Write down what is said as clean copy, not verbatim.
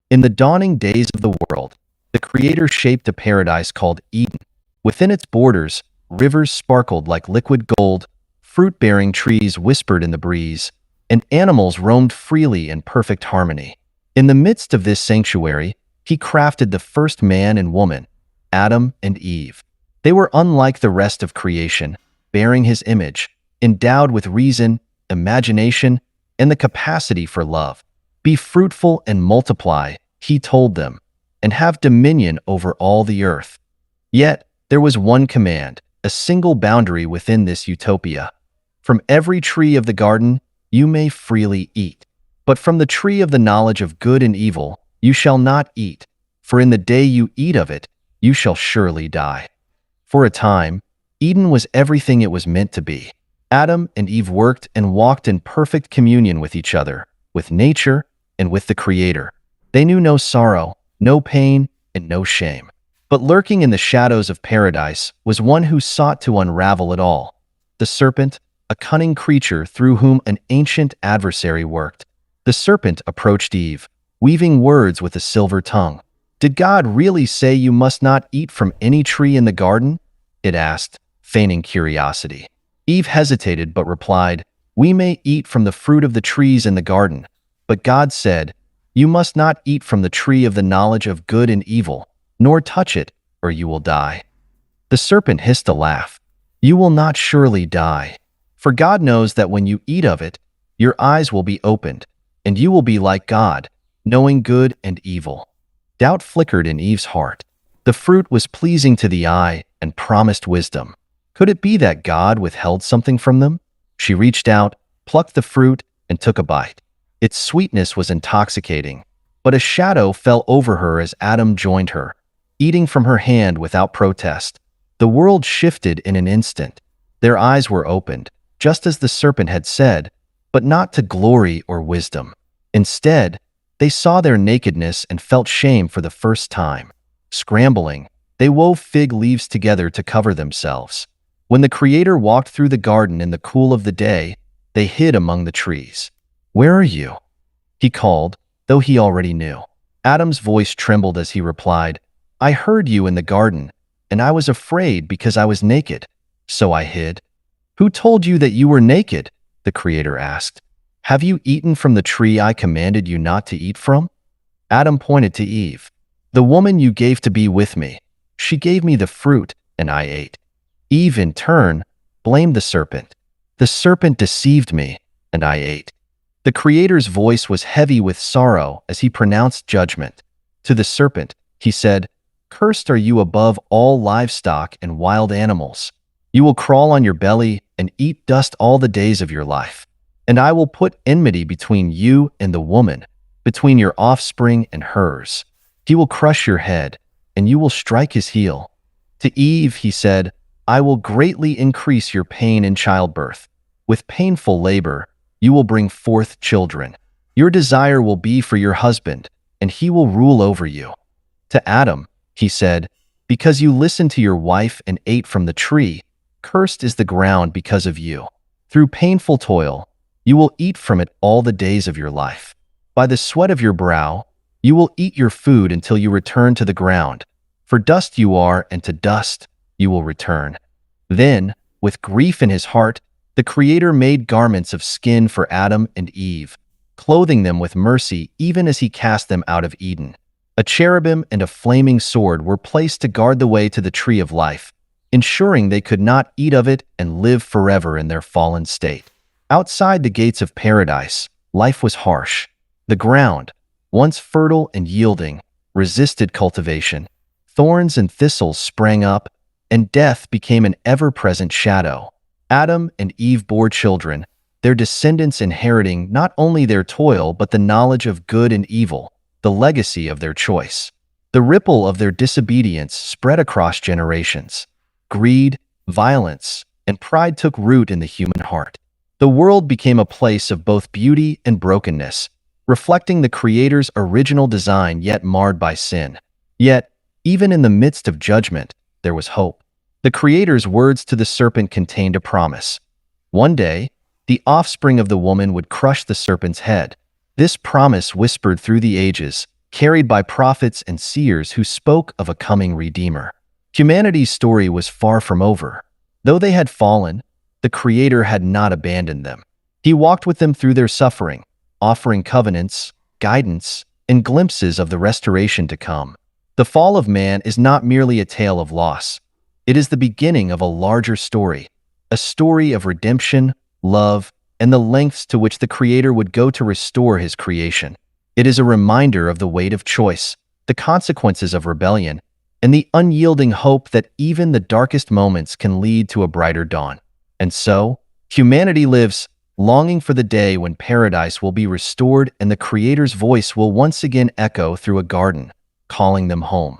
In the dawning days of the world, the Creator shaped a paradise called Eden. Within its borders, rivers sparkled like liquid gold, fruit-bearing trees whispered in the breeze, and animals roamed freely in perfect harmony. In the midst of this sanctuary, He crafted the first man and woman, Adam and Eve. They were unlike the rest of creation, bearing His image, endowed with reason, imagination, and the capacity for love. Be fruitful and multiply, He told them, and have dominion over all the earth. Yet, there was one command, a single boundary within this utopia. From every tree of the garden you may freely eat, but from the tree of the knowledge of good and evil you shall not eat, for in the day you eat of it, you shall surely die. For a time, Eden was everything it was meant to be. Adam and Eve worked and walked in perfect communion with each other, with nature, and with the Creator. They knew no sorrow, no pain, and no shame. But lurking in the shadows of paradise was one who sought to unravel it all. The serpent, a cunning creature through whom an ancient adversary worked. The serpent approached Eve, weaving words with a silver tongue. "Did God really say you must not eat from any tree in the garden?" it asked, feigning curiosity. Eve hesitated but replied, "We may eat from the fruit of the trees in the garden, but God said, 'You must not eat from the tree of the knowledge of good and evil, nor touch it, or you will die.'" The serpent hissed a laugh. "You will not surely die, for God knows that when you eat of it, your eyes will be opened, and you will be like God, knowing good and evil." Doubt flickered in Eve's heart. The fruit was pleasing to the eye and promised wisdom. Could it be that God withheld something from them? She reached out, plucked the fruit, and took a bite. Its sweetness was intoxicating, but a shadow fell over her as Adam joined her, eating from her hand without protest. The world shifted in an instant. Their eyes were opened, just as the serpent had said, but not to glory or wisdom. Instead, they saw their nakedness and felt shame for the first time. Scrambling, they wove fig leaves together to cover themselves. When the Creator walked through the garden in the cool of the day, they hid among the trees. "Where are you?" He called, though he already knew. Adam's voice trembled as he replied, "I heard you in the garden, and I was afraid because I was naked, so I hid." "Who told you that you were naked?" the Creator asked. "Have you eaten from the tree I commanded you not to eat from?" Adam pointed to Eve. "The woman you gave to be with me. She gave me the fruit, and I ate." Eve, in turn, blamed the serpent. "The serpent deceived me, and I ate." The Creator's voice was heavy with sorrow as he pronounced judgment. To the serpent, he said, "Cursed are you above all livestock and wild animals. You will crawl on your belly and eat dust all the days of your life. And I will put enmity between you and the woman, between your offspring and hers. He will crush your head, and you will strike his heel." To Eve, he said, "I will greatly increase your pain in childbirth. With painful labor, you will bring forth children. Your desire will be for your husband, and he will rule over you." To Adam, he said, "Because you listened to your wife and ate from the tree, cursed is the ground because of you. Through painful toil, you will eat from it all the days of your life. By the sweat of your brow, you will eat your food until you return to the ground. For dust you are, and to dust you will return." Then, with grief in his heart, the Creator made garments of skin for Adam and Eve, clothing them with mercy even as he cast them out of Eden. A cherubim and a flaming sword were placed to guard the way to the tree of life, ensuring they could not eat of it and live forever in their fallen state. Outside the gates of paradise, life was harsh. The ground, once fertile and yielding, resisted cultivation. Thorns and thistles sprang up, and death became an ever-present shadow. Adam and Eve bore children, their descendants inheriting not only their toil but the knowledge of good and evil, the legacy of their choice. The ripple of their disobedience spread across generations. Greed, violence, and pride took root in the human heart. The world became a place of both beauty and brokenness, reflecting the Creator's original design yet marred by sin. Yet, even in the midst of judgment, there was hope. The Creator's words to the serpent contained a promise. One day, the offspring of the woman would crush the serpent's head. This promise, whispered through the ages, carried by prophets and seers who spoke of a coming Redeemer. Humanity's story was far from over. Though they had fallen, the Creator had not abandoned them. He walked with them through their suffering, offering covenants, guidance, and glimpses of the restoration to come. The fall of man is not merely a tale of loss. It is the beginning of a larger story, a story of redemption, love, and the lengths to which the Creator would go to restore His creation. It is a reminder of the weight of choice, the consequences of rebellion, and the unyielding hope that even the darkest moments can lead to a brighter dawn. And so, humanity lives, longing for the day when paradise will be restored and the Creator's voice will once again echo through a garden, calling them home.